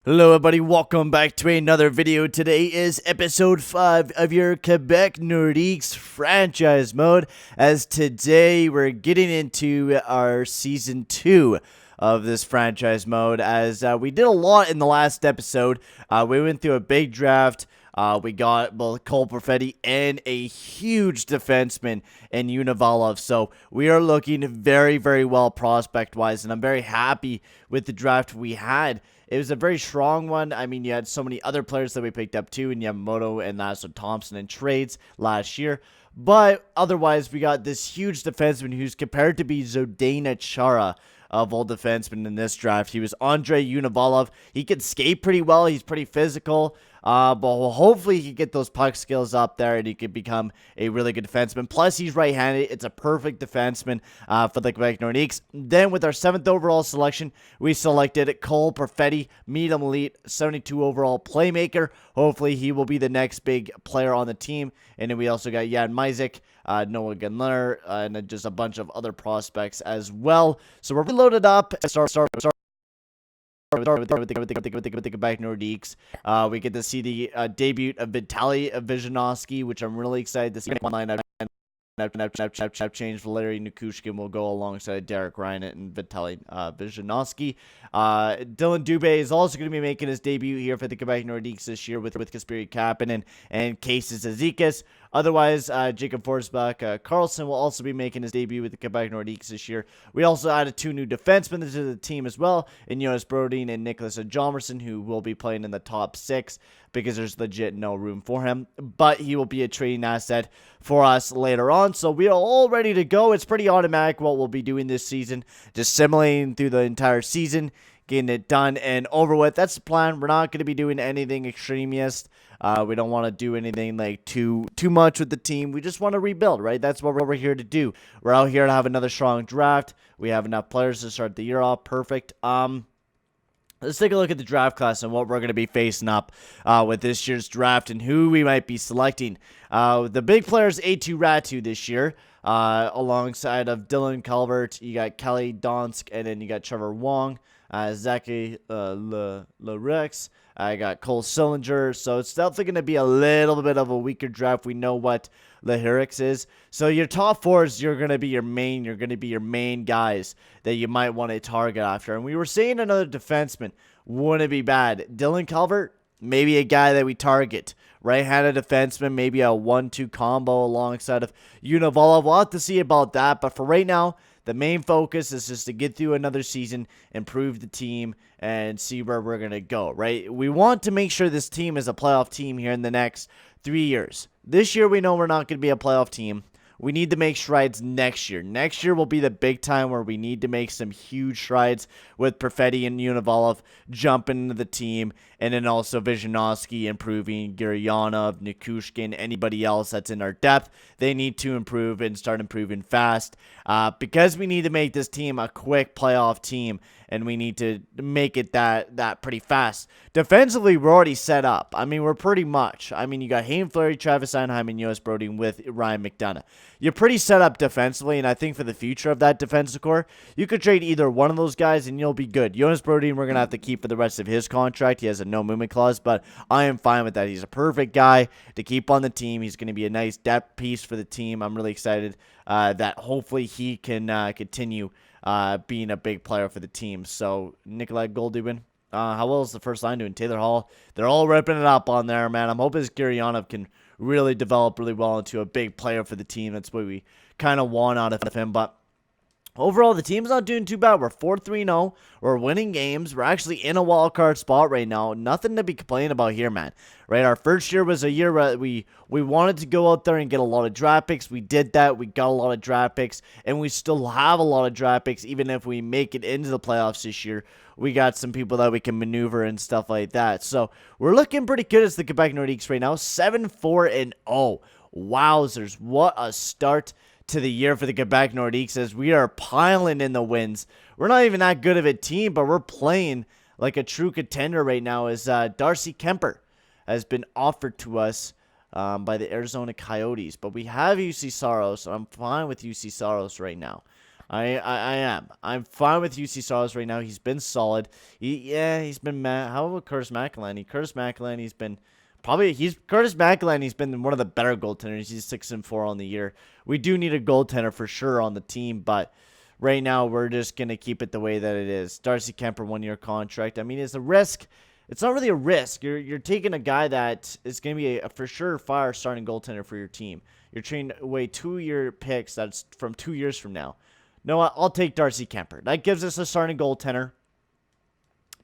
Hello everybody, welcome back to another video. Today is episode 5 of your Quebec Nordiques franchise mode, as today we're getting into our season 2 of this franchise mode, as we did a lot in the last episode. We went through a big draft. We got both Cole Perfetti and a huge defenseman in Univalov. So we are looking very, very well prospect-wise, and I'm very happy with the draft we had. It was a very strong one. I mean, you had so many other players that we picked up too, and Yamamoto and Lasso Thompson in trades last year. But otherwise, we got this huge defenseman who's compared to be Zdeno Chara of all defensemen in this draft. He was Andrei Univalov. He can skate pretty well. He's pretty physical. But hopefully he can get those puck skills up there and he could become a really good defenseman. Plus, he's right-handed. It's a perfect defenseman for the Quebec Nordiques. Then, with our 7th overall selection, we selected Cole Perfetti, medium elite, 72 overall playmaker. Hopefully, he will be the next big player on the team. And then we also got Jan Myzik, Noah Gunler, and then just a bunch of other prospects as well. So we're loaded up. Start with the Quebec Nordiques. We get to see the debut of Vitaly Vishanovsky, which I'm really excited to see. Online I've changed. Valeri Nikushkin will go alongside Derek Reinert and Vitaly Vishanovsky. Dylan Dubé is also going to be making his debut here for the Quebec Nordiques this year with Kasperi Kapanen and Casey Zizekas. Otherwise, Jacob Forsbach Carlson will also be making his debut with the Quebec Nordiques this year. We also added 2 new defensemen to the team as well, in Jonas Brodin and Nicholas Jalmerson, who will be playing in the top 6 because there's legit no room for him. But he will be a trading asset for us later on. So we are all ready to go. It's pretty automatic what we'll be doing this season, just simulating through the entire season, getting it done and over with. That's the plan. We're not going to be doing anything extremist. We don't want to do anything like too much with the team. We just want to rebuild, right? That's what we're here to do. We're out here to have another strong draft. We have enough players to start the year off. Perfect. Let's take a look at the draft class and what we're going to be facing up with this year's draft and who we might be selecting. The big players, A2 Ratu this year, alongside of Dylan Calvert. You got Kelly Donsk, and then you got Trevor Wong, Zachary Lerex. I got Cole Sillinger, so it's definitely going to be a little bit of a weaker draft. We know what Leherix is. So your top 4s, you're going to be your main guys that you might want to target after. And we were saying another defenseman wouldn't be bad. Dylan Calvert, maybe a guy that we target. Right-handed defenseman, maybe a 1-2 combo alongside of Univalov. We'll have to see about that, but for right now, the main focus is just to get through another season, improve the team, and see where we're going to go, right? We want to make sure this team is a playoff team here in the next 3 years. This year, we know we're not going to be a playoff team. We need to make strides next year. Next year will be the big time where we need to make some huge strides with Perfetti and Univalov jumping into the team, and then also Vishanovsky improving, Guryanov, Nikushkin, anybody else that's in our depth. They need to improve and start improving fast because we need to make this team a quick playoff team, and we need to make it that pretty fast. Defensively, we're already set up. I mean, we're pretty much. I mean, you got Hayden Fleury, Travis Einheim, and Jonas Brodin with Ryan McDonagh. You're pretty set up defensively, and I think for the future of that defensive core, you could trade either one of those guys, and you'll be good. Jonas Brodin, we're going to have to keep for the rest of his contract. He has a no-movement clause, but I am fine with that. He's a perfect guy to keep on the team. He's going to be a nice depth piece for the team. I'm really excited that hopefully he can continue being a big player for the team. So, Nikolai Goldubin, how well is the first line doing? Taylor Hall, they're all ripping it up on there, man. I'm hoping Guryanov can really develop really well into a big player for the team. That's what we kind of want out of him, but overall, the team's not doing too bad. We're 4-3-0. We're winning games. We're actually in a wild card spot right now. Nothing to be complaining about here, man. Right? Our first year was a year where we wanted to go out there and get a lot of draft picks. We did that. We got a lot of draft picks, and we still have a lot of draft picks. Even if we make it into the playoffs this year, we got some people that we can maneuver and stuff like that. So we're looking pretty good as the Quebec Nordiques right now. 7-4-0. Wowzers. What a start to the year for the Quebec Nordiques, as we are piling in the wins. We're not even that good of a team, but we're playing like a true contender right now, as Darcy Kemper has been offered to us by the Arizona Coyotes. But we have UC Saros, so I'm fine with UC Saros right now. I am. I'm fine with UC Saros right now. He's been solid. He's been mad. How about Curtis McElhinney? Curtis McElhinney's been one of the better goaltenders. He's 6-4 on the year. We do need a goaltender for sure on the team, but right now we're just gonna keep it the way that it is. Darcy Kemper, 1-year contract. I mean, it's a risk. It's not really a risk. You're taking a guy that is gonna be a for sure fire starting goaltender for your team. You're trading away 2-year picks that's from 2 years from now. No, I'll take Darcy Kemper. That gives us a starting goaltender.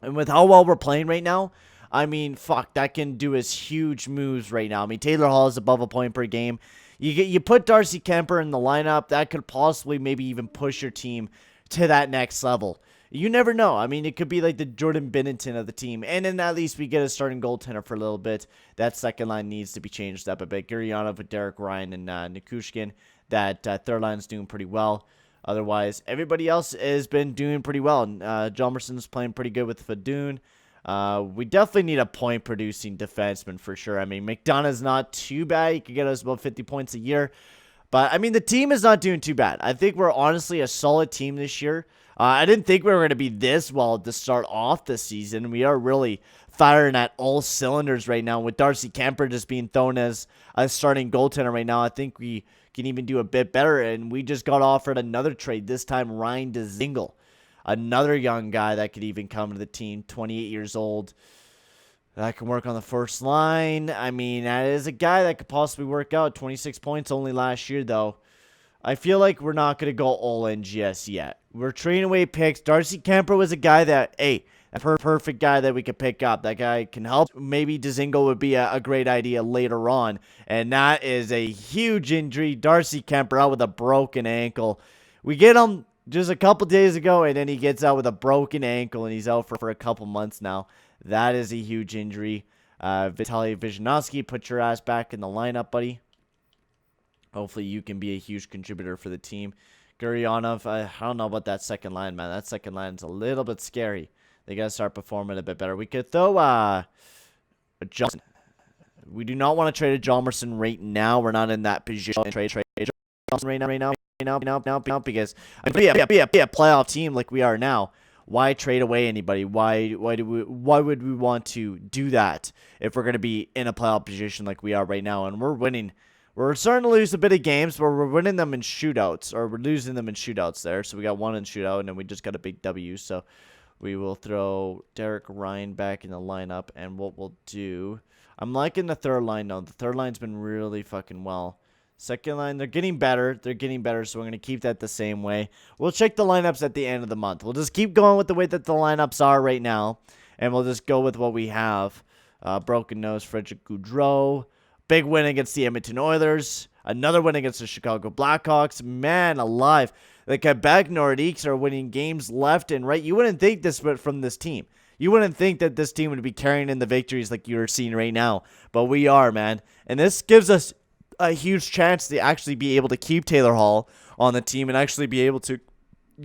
And with how well we're playing right now, I mean, fuck, that can do us huge moves right now. I mean, Taylor Hall is above a point per game. You put Darcy Kemper in the lineup, that could possibly maybe even push your team to that next level. You never know. I mean, it could be like the Jordan Binnington of the team. And then at least we get a starting goaltender for a little bit. That second line needs to be changed up a bit. Guryanov with Derek Ryan and Nikushkin. That third line is doing pretty well. Otherwise, everybody else has been doing pretty well. Jalmerson's playing pretty good with Fadoon. We definitely need a point-producing defenseman for sure. I mean, McDonagh's not too bad. He could get us about 50 points a year. But, I mean, the team is not doing too bad. I think we're honestly a solid team this year. I didn't think we were going to be this well to start off the season. We are really firing at all cylinders right now. With Darcy Kemper just being thrown as a starting goaltender right now, I think we can even do a bit better. And we just got offered another trade, this time Ryan Dzingel. Another young guy that could even come to the team, 28 years old. That can work on the first line. I mean, that is a guy that could possibly work out. 26 points only last year, though. I feel like we're not going to go all NGS yet. We're trading away picks. Darcy Kemper was a guy that, a perfect guy that we could pick up. That guy can help. Maybe Dzingel would be a great idea later on. And that is a huge injury. Darcy Kemper out with a broken ankle. We get him just a couple days ago, and then he gets out with a broken ankle, and he's out for a couple months now. That is a huge injury. Vitaly Vizhanovsky, put your ass back in the lineup, buddy. Hopefully you can be a huge contributor for the team. Guryanov, I don't know about that second line, man. That second line is a little bit scary. They got to start performing a bit better. We could throw a Johnson. We do not want to trade a Jalmerson right now. We're not in that position. Trade Johnson right now, because be a playoff team like we are now. Why trade away anybody? Why would we want to do that if we're going to be in a playoff position like we are right now? And we're winning. We're starting to lose a bit of games, but we're winning them in shootouts, or we're losing them in shootouts there. So we got one in shootout, and then we just got a big W. So we will throw Derek Ryan back in the lineup, and what we'll do, I'm liking the third line now. The third line's been really fucking well. Second line, they're getting better. So we're going to keep that the same way. We'll check the lineups at the end of the month. We'll just keep going with the way that the lineups are right now, and we'll just go with what we have. Broken nose, Frederick Gaudreau. Big win against the Edmonton Oilers. Another win against the Chicago Blackhawks. Man alive. The Quebec Nordiques are winning games left and right. You wouldn't think this from this team. You wouldn't think that this team would be carrying in the victories like you're seeing right now. But we are, man. And this gives us a huge chance to actually be able to keep Taylor Hall on the team and actually be able to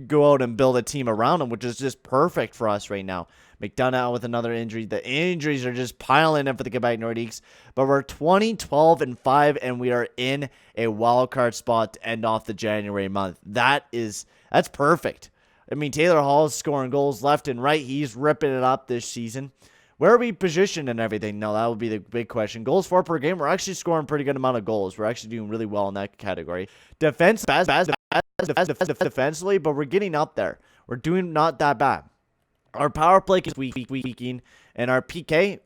go out and build a team around him, which is just perfect for us right now. McDonagh out with another injury. The injuries are just piling in for the Quebec Nordiques. But we're 20-12-5, and we are in a wild card spot to end off the January month. That's perfect. I mean, Taylor Hall is scoring goals left and right. He's ripping it up this season. Where are we positioned and everything? No, that would be the big question. Goals for per game. We're actually scoring a pretty good amount of goals. We're actually doing really well in that category. Defensively, but we're getting up there. We're doing not that bad. Our power play is weakening, and our PK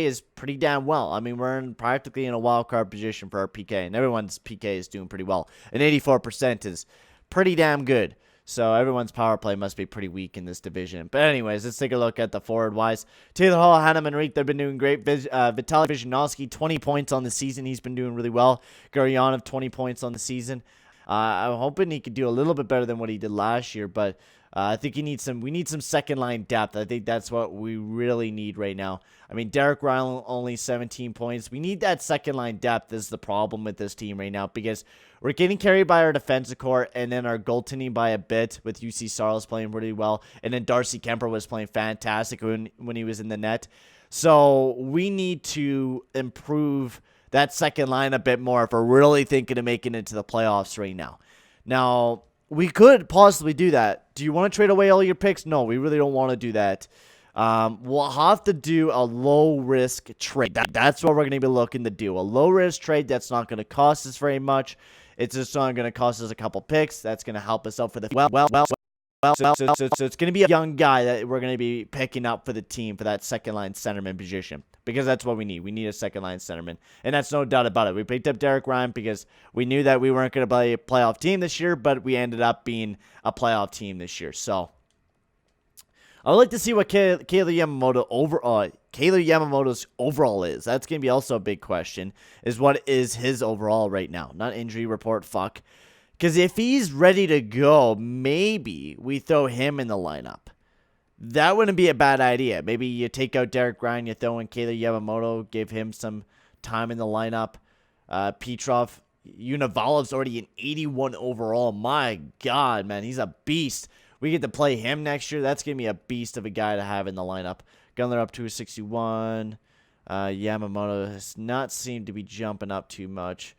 is pretty damn well. I mean, we're practically in a wild card position for our PK, and everyone's PK is doing pretty well. And 84% is pretty damn good. So everyone's power play must be pretty weak in this division. But anyways, let's take a look at the forward-wise. Taylor Hall, Hanneman, Reek, they've been doing great. Vitaly Vizhanovsky, 20 points on the season. He's been doing really well. Guryanov, 20 points on the season. I'm hoping he could do a little bit better than what he did last year, but I think we need some second line depth. I think that's what we really need right now. I mean, Derek Ryan only 17 points. We need that second line depth is the problem with this team right now, because we're getting carried by our defensive core and then our goaltending by a bit, with UC Saros playing really well, and then Darcy Kemper was playing fantastic when he was in the net. So we need to improve that second line a bit more if we're really thinking of making it to the playoffs right now. Now, we could possibly do that. Do you want to trade away all your picks? No, we really don't want to do that. We'll have to do a low-risk trade. That's what we're going to be looking to do. A low-risk trade that's not going to cost us very much. It's just not going to cost us a couple picks. That's going to help us out for the so it's going to be a young guy that we're going to be picking up for the team for that second-line centerman position. Because that's what we need. We need a second-line centerman. And that's no doubt about it. We picked up Derek Ryan because we knew that we weren't going to play a playoff team this year, but we ended up being a playoff team this year. So I would like to see what Kayla Yamamoto's overall is. That's going to be also a big question, is what is his overall right now? Not injury report, fuck. Because if he's ready to go, maybe we throw him in the lineup. That wouldn't be a bad idea. Maybe you take out Derek Ryan, you throw in Kayla Yamamoto, give him some time in the lineup. Petrov, Univalov's already an 81 overall. My God, man, he's a beast. We get to play him next year. That's going to be a beast of a guy to have in the lineup. Gunler up to a 61. Yamamoto has not seemed to be jumping up too much.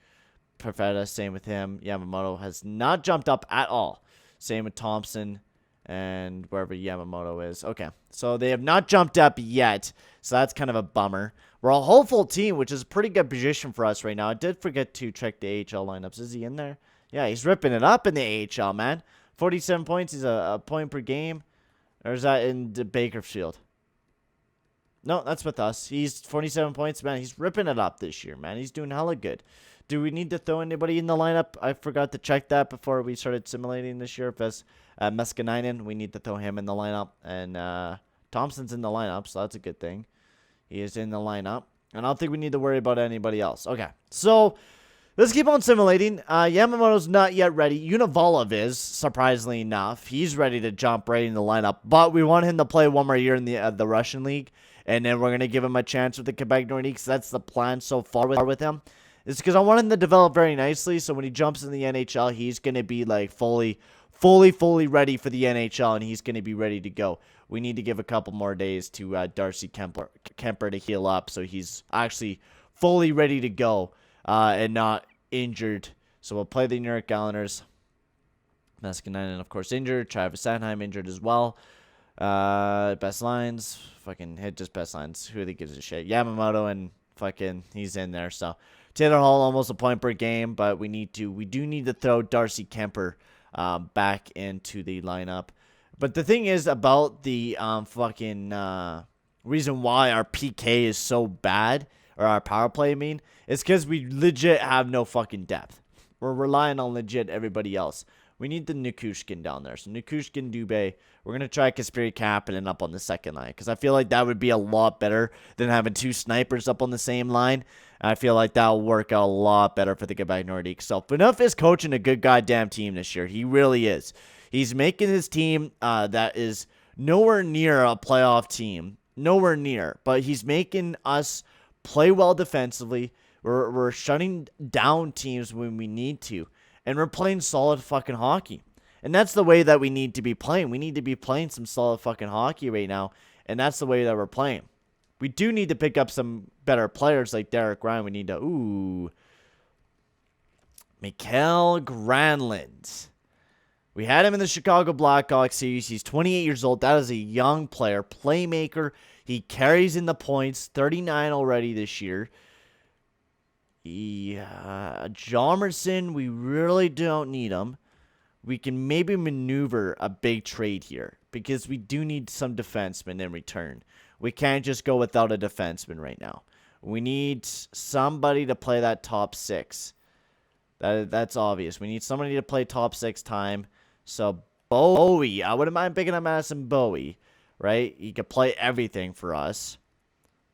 Perfetta, same with him. Yamamoto has not jumped up at all. Same with Thompson and wherever Yamamoto is. Okay, so they have not jumped up yet, so that's kind of a bummer. We're a hopeful team, which is a pretty good position for us right now. I did forget to check the AHL lineups. Is he in there? Yeah, he's ripping it up in the AHL, man. 47 points. He's a point per game. Or is that in the Bakersfield? No, that's with us. He's 47 points, man. He's ripping it up this year, man. He's doing hella good. Do we need to throw anybody in the lineup? I forgot to check that before we started simulating this year. If it's Meskanainen, we need to throw him in the lineup. And Thompson's in the lineup, so that's a good thing. He is in the lineup. And I don't think we need to worry about anybody else. Okay, so let's keep on simulating. Yamamoto's not yet ready. Univalov is, surprisingly enough. He's ready to jump right in the lineup. But we want him to play one more year in the Russian League. And then we're going to give him a chance with the Quebec Nordiques. That's the plan so far with him. It's because I want him to develop very nicely. So when he jumps in the NHL, he's going to be like fully ready for the NHL. And he's going to be ready to go. We need to give a couple more days to Darcy Kemper to heal up. So he's actually fully ready to go and not injured. So we'll play the New York Islanders. Meskanainen, of course, injured. Travis Sanheim injured as well. Best lines. Fucking hit just best lines. Who really gives a shit? Yamamoto and fucking he's in there. So Taylor Hall almost a point per game, but we do need to throw Darcy Kemper back into the lineup. But the thing is about the reason why our PK is so bad, or our power play, I mean, is because we legit have no fucking depth. We're relying on legit everybody else. We need the Nikushkin down there. So Nikushkin, Dubé. We're going to try Kasperi Kapanen up on the second line. Because I feel like that would be a lot better than having two snipers up on the same line. I feel like that will work out a lot better for the Quebec Nordiques. So Phaneuf is coaching a good goddamn team this year. He really is. He's making his team that is nowhere near a playoff team. Nowhere near. But he's making us play well defensively. We're shutting down teams when we need to. And we're playing solid fucking hockey. And that's the way that we need to be playing. We need to be playing some solid fucking hockey right now. And that's the way that we're playing. We do need to pick up some better players like Derek Ryan. We need to... Mikael Granlund. We had him in the Chicago Blackhawks series. He's 28 years old. That is a young player. Playmaker. He carries in the points. 39 already this year. Jomerson, we really don't need him. We can maybe maneuver a big trade here because we do need some defensemen in return. We can't just go without a defenseman right now. We need somebody to play that top six. That's obvious. We need somebody to play top six time. So Bowie, I wouldn't mind picking up Madison Bowie, right? He could play everything for us.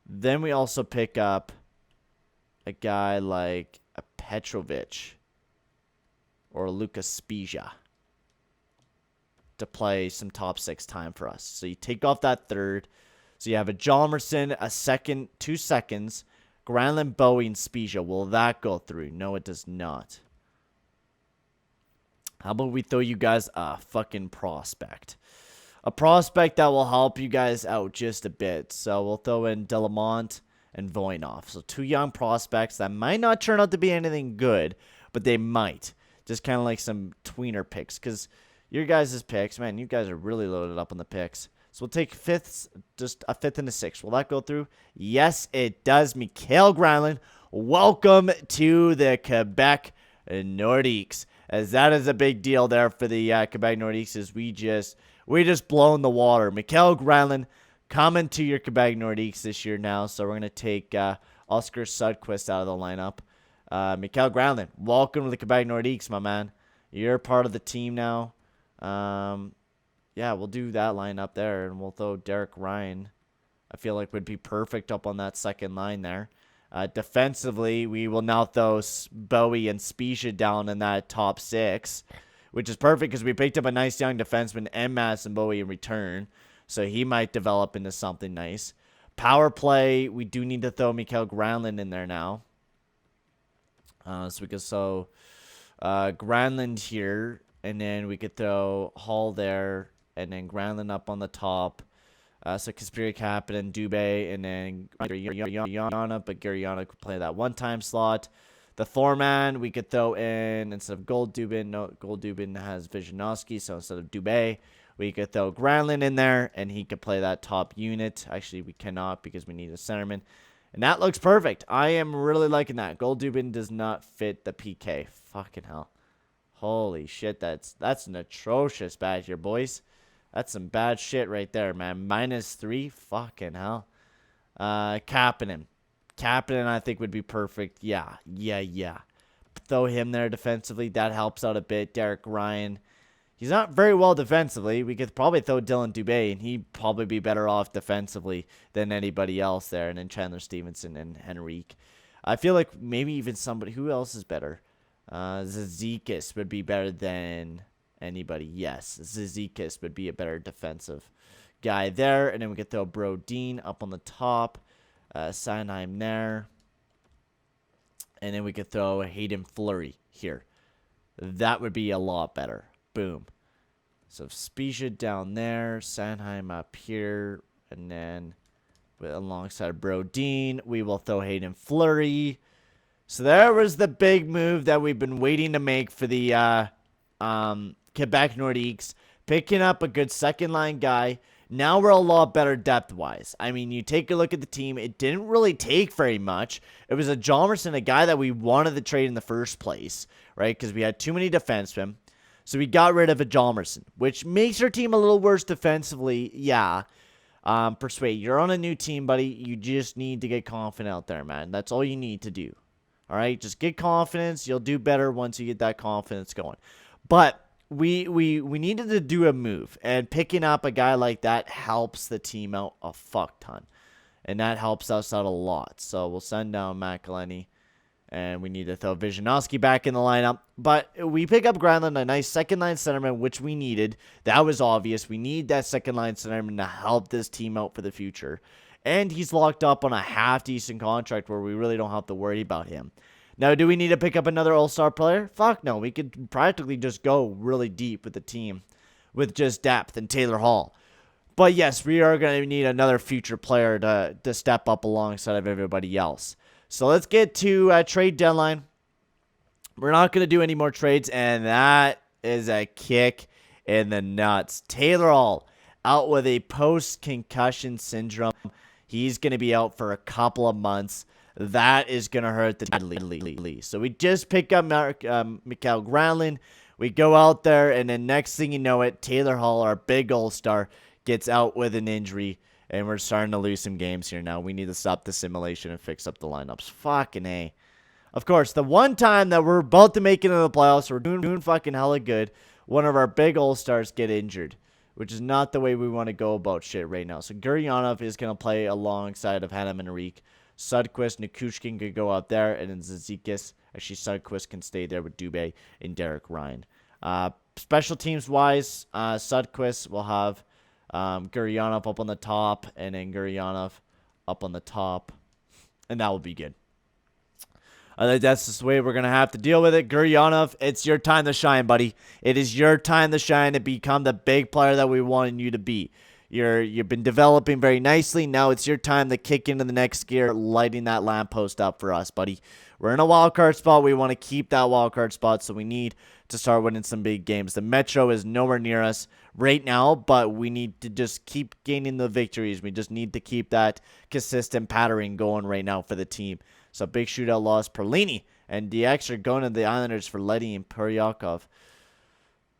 Then we also pick up a guy like a Petrovic or Lucas Spezia to play some top six time for us. So you take off that third. So you have a Jomerson, a second, 2 seconds, Granlund, Bowie, and Spezia. Will that go through? No, it does not. How about we throw you guys a fucking prospect? A prospect that will help you guys out just a bit. So we'll throw in Delamont and Voinov. So 2 young prospects that might not turn out to be anything good, but they might. Just kind of like some tweener picks. Because your guys' picks, man, you guys are really loaded up on the picks. So we'll take fifths, just a fifth and a sixth. Will that go through? Yes, it does. Mikael Granlund, welcome to the Quebec Nordiques. As that is a big deal there for the Quebec Nordiques, as we just blown the water. Mikael Granlund coming to your Quebec Nordiques this year now. So we're going to take Oscar Sudquist out of the lineup. Mikael Granlund, welcome to the Quebec Nordiques, my man. You're part of the team now. Yeah, we'll do that line up there, and we'll throw Derek Ryan. I feel like would be perfect up on that second line there. Defensively, we will now throw Bowie and Spezia down in that top six, which is perfect because we picked up a nice young defenseman and Madison Bowie in return, so he might develop into something nice. Power play, we do need to throw Mikael Granlund in there now. So we could throw Granlund here, and then we could throw Hall there, and then Granlund up on the top. So Kasperi Kapanen, Dubé, and then Guriana, but Guriana could play that one-time slot. The Thorman, we could throw in, instead of Goldubin, no, Goldubin has Vishanovsky, so instead of Dubé, we could throw Granlund in there, and he could play that top unit. Actually, we cannot because we need a centerman. And that looks perfect. I am really liking that. Goldubin does not fit the PK. Fucking hell. Holy shit, that's an atrocious bad here, boys. That's some bad shit right there, man. -3? Fucking hell. Kapanen. Kapanen, I think, would be perfect. Yeah. Throw him there defensively. That helps out a bit. Derek Ryan. He's not very well defensively. We could probably throw Dylan Dubé, and he'd probably be better off defensively than anybody else there. And then Chandler Stevenson and Henrique. I feel like maybe even somebody. Who else is better? Zizekas would be better than anybody. Yes, Zizekas would be a better defensive guy there. And then we could throw Brodin up on the top. Sanheim there. And then we could throw Hayden Fleury here. That would be a lot better. Boom. So Spezia down there. Sanheim up here. And then alongside Brodin, we will throw Hayden Fleury. So there was the big move that we've been waiting to make for the Quebec Nordiques. Picking up a good second-line guy. Now we're a lot better depth-wise. I mean, you take a look at the team. It didn't really take very much. It was a Hjalmarsson, a guy that we wanted to trade in the first place, right? Because we had too many defensemen. So we got rid of a Hjalmarsson, which makes our team a little worse defensively. Yeah. Persuade, you're on a new team, buddy. You just need to get confident out there, man. That's all you need to do. All right, just get confidence. You'll do better once you get that confidence going. But we needed to do a move, and picking up a guy like that helps the team out a fuck ton, and that helps us out a lot. So we'll send down McElhenney, and we need to throw Vishanovsky back in the lineup. But we pick up Granlund, a nice second-line centerman, which we needed. That was obvious. We need that second-line centerman to help this team out for the future. And he's locked up on a half-decent contract where we really don't have to worry about him. Now, do we need to pick up another all-star player? Fuck no. We could practically just go really deep with the team with just depth and Taylor Hall. But yes, we are going to need another future player to step up alongside of everybody else. So let's get to trade deadline. We're not going to do any more trades, and that is a kick in the nuts. Taylor Hall out with a post-concussion syndrome. He's going to be out for a couple of months. That is going to hurt the league. So we just pick up Mikael Granlund. We go out there, and then next thing you know it, Taylor Hall, our big all-star, gets out with an injury, and we're starting to lose some games here now. We need to stop the simulation and fix up the lineups. Fucking A. Of course, the one time that we're about to make it into the playoffs, we're doing fucking hella good, one of our big all-stars get injured, which is not the way we want to go about shit right now. So Guryanov is going to play alongside of Hanna and Henrique. Sudquist, Nikushkin could go out there, and then Zizekas. Actually, Sudquist can stay there with Dubé and Derek Ryan. Special teams-wise, Sudquist will have Guryanov up on the top, and then Guryanov up on the top, and that will be good. I think that's just the way we're going to have to deal with it. Guryanov, it's your time to shine, buddy. It is your time to shine and become the big player that we wanted you to be. You've been developing very nicely. Now it's your time to kick into the next gear, lighting that lamppost up for us, buddy. We're in a wild card spot. We want to keep that wild card spot, so we need to start winning some big games. The Metro is nowhere near us right now, but we need to just keep gaining the victories. We just need to keep that consistent pattern going right now for the team. So big shootout loss. Perlini and DX are going to the Islanders for Letty and Peryakov.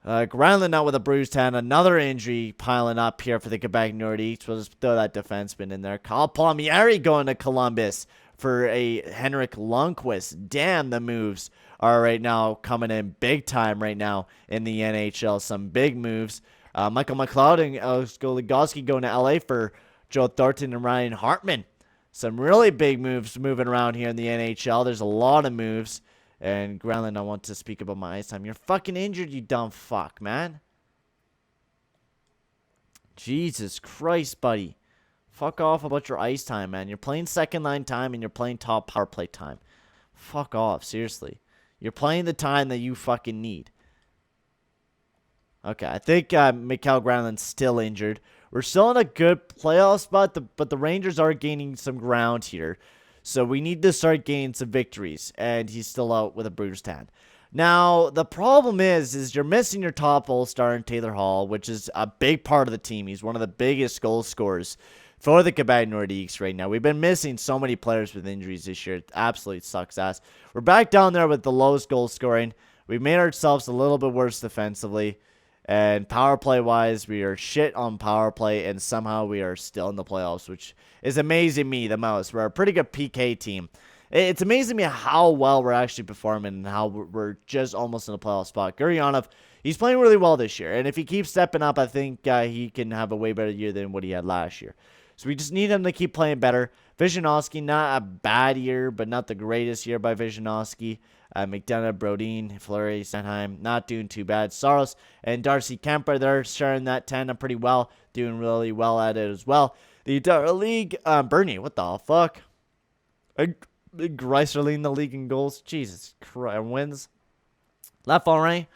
Granlund out with a bruised hand. Another injury piling up here for the Quebec Nordiques. We'll just throw that defenseman in there. Kyle Palmieri going to Columbus for a Henrik Lundqvist. Damn, the moves are right now coming in big time right now in the NHL. Some big moves. Michael McLeod and Goligoski going to LA for Joe Thornton and Ryan Hartman. Some really big moves moving around here in the NHL. There's a lot of moves. And Granlund, I want to speak about my ice time. You're fucking injured, you dumb fuck, man. Jesus Christ, buddy. Fuck off about your ice time, man. You're playing second line time and you're playing top power play time. Fuck off, seriously. You're playing the time that you fucking need. Okay, I think Mikael Granlund's still injured. We're still in a good playoff spot, but the Rangers are gaining some ground here. So we need to start gaining some victories. And he's still out with a bruised hand. Now, the problem is you're missing your top all-star in Taylor Hall, which is a big part of the team. He's one of the biggest goal scorers for the Quebec Nordiques right now. We've been missing so many players with injuries this year. It absolutely sucks ass. We're back down there with the lowest goal scoring. We've made ourselves a little bit worse defensively. And power play wise, we are shit on power play, and somehow we are still in the playoffs, which is amazing me the most. We're a pretty good PK team. It's amazing me how well we're actually performing and how we're just almost in a playoff spot. Gurionov, he's playing really well this year, and if he keeps stepping up, I think he can have a way better year than what he had last year. So we just need him to keep playing better. Vishanovsky, not a bad year, but not the greatest year by Vishanovsky. McDonagh, Brodin, Fleury, Sanheim, not doing too bad. Saros and Darcy Kemper, they're sharing that tandem pretty well, doing really well at it as well. The entire league, Bernie, what the fuck? Greiser leading the league in goals. Jesus Christ, wins. Laforêt,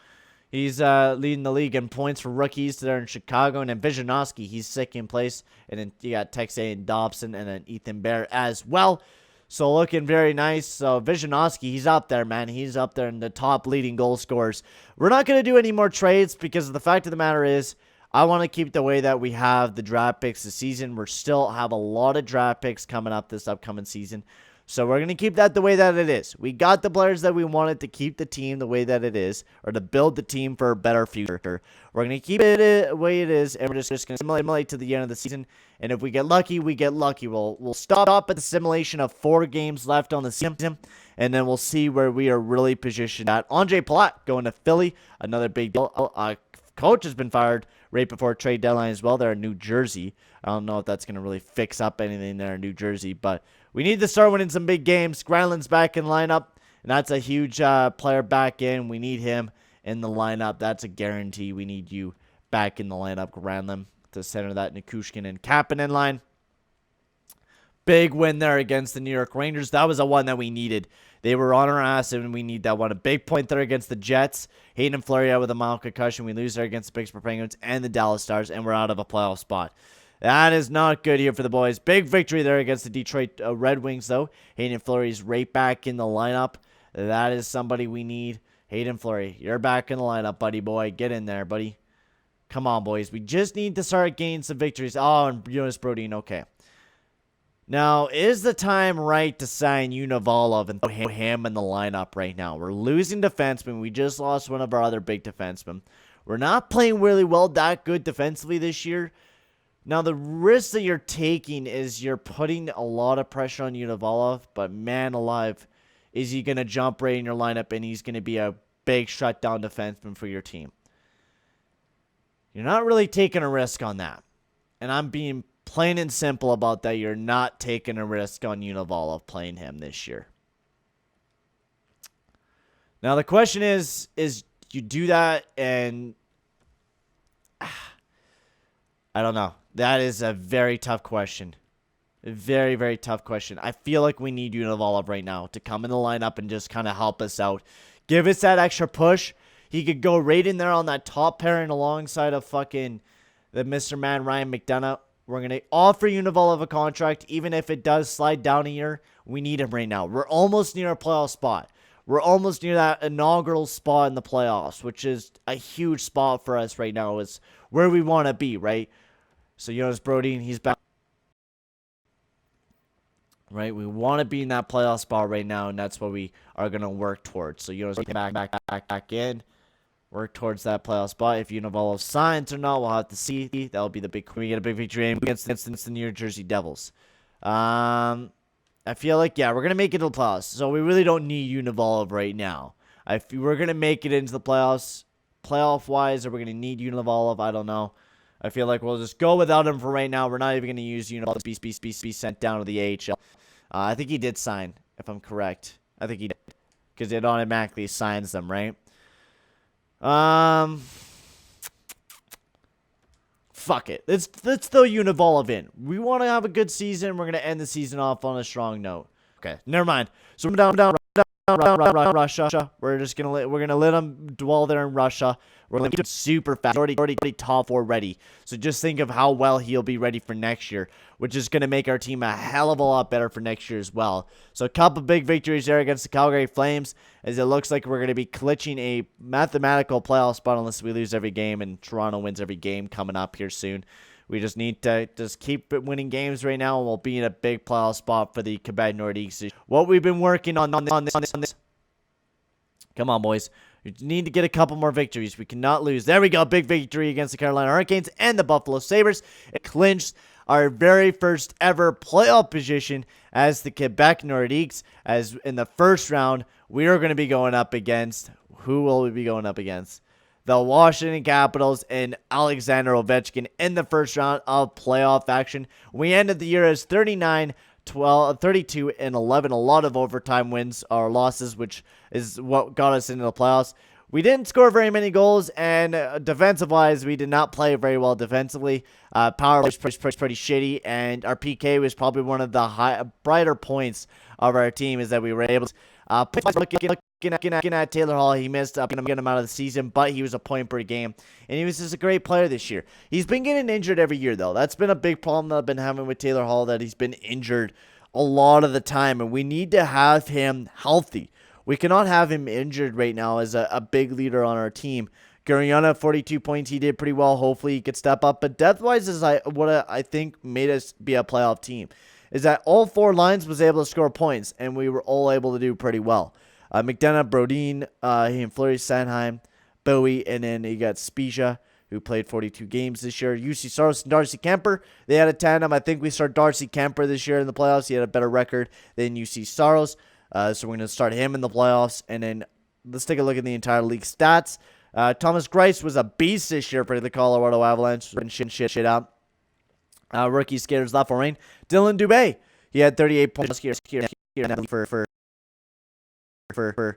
he's leading the league in points for rookies there in Chicago. And then Vishanovsky, he's second place. And then you got Texay and Dobson and then Ethan Bear as well. So looking very nice. So Vishanovsky, he's up there, man. He's up there in the top leading goal scorers. We're not going to do any more trades because the fact of the matter is I want to keep the way that we have the draft picks this season. We still have a lot of draft picks coming up this upcoming season. So we're going to keep that the way that it is. We got the players that we wanted to keep the team the way that it is, or to build the team for a better future. We're going to keep it the way it is, and we're just going to simulate to the end of the season. And if we get lucky, we get lucky. We'll stop at the simulation of 4 games left on the season, and then we'll see where we are really positioned at. Andre Palat going to Philly, another big deal. Coach has been fired right before trade deadline as well. They're in New Jersey. I don't know if that's going to really fix up anything there in New Jersey, but we need to start winning some big games. Granlund's back in lineup, and that's a huge player back in. We need him in the lineup. That's a guarantee. We need you back in the lineup, Granlund, to center that Nikushkin and Kapanen line. Big win there against the New York Rangers. That was a one that we needed. They were on our ass, and we need that one. A big point there against the Jets. Hayden and Fleury out with a mild concussion. We lose there against the Pittsburgh Penguins and the Dallas Stars, and we're out of a playoff spot. That is not good here for the boys. Big victory there against the Detroit Red Wings, though. Hayden Fleury's right back in the lineup. That is somebody we need. Hayden Fleury, you're back in the lineup, buddy boy. Get in there, buddy. Come on, boys. We just need to start gaining some victories. Oh, and Jonas Brodin, okay. Now, is the time right to sign Univalov and throw him in the lineup right now? We're losing defensemen. We just lost one of our other big defensemen. We're not playing really well, that good defensively this year. Now, the risk that you're taking is you're putting a lot of pressure on Univalov, but man alive, is he going to jump right in your lineup and he's going to be a big shutdown defenseman for your team? You're not really taking a risk on that. And I'm being plain and simple about that. You're not taking a risk on Univalov playing him this year. Now, the question is you do that and I don't know. That is a very tough question. A very, very tough question. I feel like we need Univalov right now to come in the lineup and just kind of help us out. Give us that extra push. He could go right in there on that top pairing alongside of fucking the Mr. Man Ryan McDonagh. We're going to offer Univalov a contract, even if it does slide down a year. We need him right now. We're almost near a playoff spot. We're almost near that inaugural spot in the playoffs, which is a huge spot for us right now. It's where we want to be, right? So Jonas Brodin, he's back. Right, we want to be in that playoff spot right now, and that's what we are going to work towards. So Jonas back in. Work towards that playoff spot. If Univalov signs or not, we'll have to see. That'll be the big. We get a big victory against the New Jersey Devils. I feel like, yeah, we're gonna make it to the playoffs. So we really don't need Univalov right now. We're gonna make it into the playoffs, playoff wise, or we're gonna need Univalov. I don't know. I feel like we'll just go without him for right now. We're not even gonna use Univalov. Be sent down to the AHL. I think he did sign, if I'm correct. I think he did, because it automatically signs them, right? Fuck it. Let's throw Univalov in. We want to have a good season. We're gonna end the season off on a strong note. Okay, never mind. So we're down Russia. We're gonna let him dwell there in Russia. We're gonna keep it super fast. Already top 4 ready. So just think of how well he'll be ready for next year, which is gonna make our team a hell of a lot better for next year as well. So a couple big victories there against the Calgary Flames, as it looks like we're gonna be clutching a mathematical playoff spot unless we lose every game and Toronto wins every game coming up here soon. We just need to just keep winning games right now, and we'll be in a big playoff spot for the Quebec Nordiques. What we've been working on this. Come on, boys. We need to get a couple more victories. We cannot lose. There we go. Big victory against the Carolina Hurricanes and the Buffalo Sabres. It clinched our very first ever playoff position as the Quebec Nordiques. As in the first round, we are going to be going up against... Who will we be going up against? The Washington Capitals and Alexander Ovechkin in the first round of playoff action. We ended the year as 39, 12, 32, and 11. A lot of overtime wins or losses, which is what got us into the playoffs. We didn't score very many goals, and defensive-wise, we did not play very well defensively. Power was pretty shitty, and our PK was probably one of the brighter points of our team, is that we were able to... Looking at Taylor Hall, he missed up and get him out of the season, but he was a point per game, and he was just a great player this year. He's been getting injured every year, though. That's been a big problem that I've been having with Taylor Hall, that he's been injured a lot of the time, and we need to have him healthy. We cannot have him injured right now as a big leader on our team. Guriana, 42 points, he did pretty well. Hopefully he could step up, but depth-wise is what I think made us be a playoff team, is that all 4 lines was able to score points, and we were all able to do pretty well. McDonagh, Brodin, Fleury, Sanheim, Bowie, and then you got Spezia, who played 42 games this year. UC Saros and Darcy Kemper, they had a tandem. I think we start Darcy Kemper this year in the playoffs. He had a better record than UC Saros, so we're going to start him in the playoffs. And then let's take a look at the entire league stats. Thomas Greiss was a beast this year for the Colorado Avalanche, and shit out. Rookie skaters left for rain. Dylan Dubé, he had 38 points here for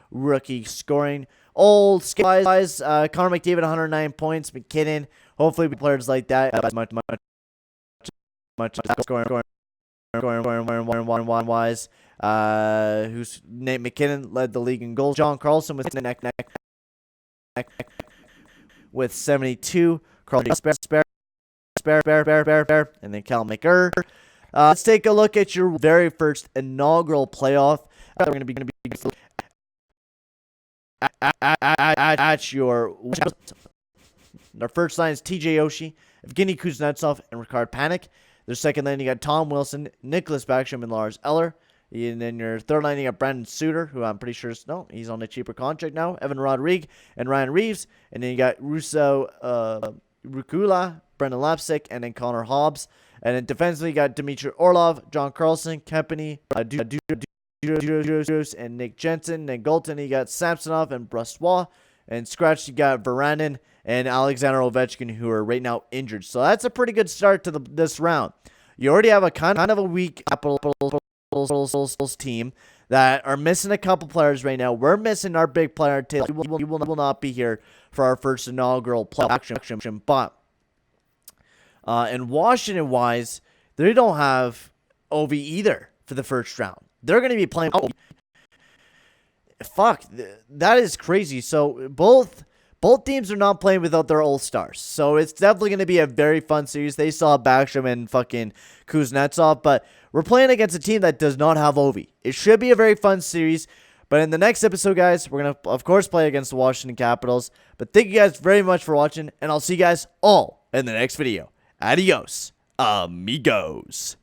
rookie scoring. Old guys, Connor McDavid 109 points. McKinnon, hopefully players like that much scoring wise. Who's Nate McKinnon led the league in goals. John Carlson with 72. Carlson spare, and then Cal McGurr. Let's take a look at your very first inaugural playoff. We're going to be at your... Our first line is TJ Oshie, Evgeny Kuznetsov, and Ricard Panik. Their second line, you got Tom Wilson, Nicholas Backstrom, and Lars Eller. And then your third line, you got Brandon Suter, who I'm pretty sure he's on a cheaper contract now. Evan Rodrigue and Ryan Reeves. And then you got Russo Rukula, Brendan Lapsick, and then Connor Hobbs. And then defensively, you got Dmitry Orlov, John Carlson, Kempany, and Nick Jensen. And Golden, you got Samsonov and Brossois. And scratch, you got Varanin and Alexander Ovechkin, who are right now injured. So that's a pretty good start to this round. You already have a kind of a weak Capitals team that are missing a couple players right now. We're missing our big player, Taylor. He will not be here for our first inaugural playoff action. But in Washington-wise, they don't have OV either for the first round. They're going to be playing... Fuck, that is crazy. So both both teams are not playing without their all-stars. So it's definitely going to be a very fun series. They saw Backstrom and fucking Kuznetsov, but we're playing against a team that does not have Ovi. It should be a very fun series. But in the next episode, guys, we're going to, of course, play against the Washington Capitals. But thank you guys very much for watching, and I'll see you guys all in the next video. Adios, amigos.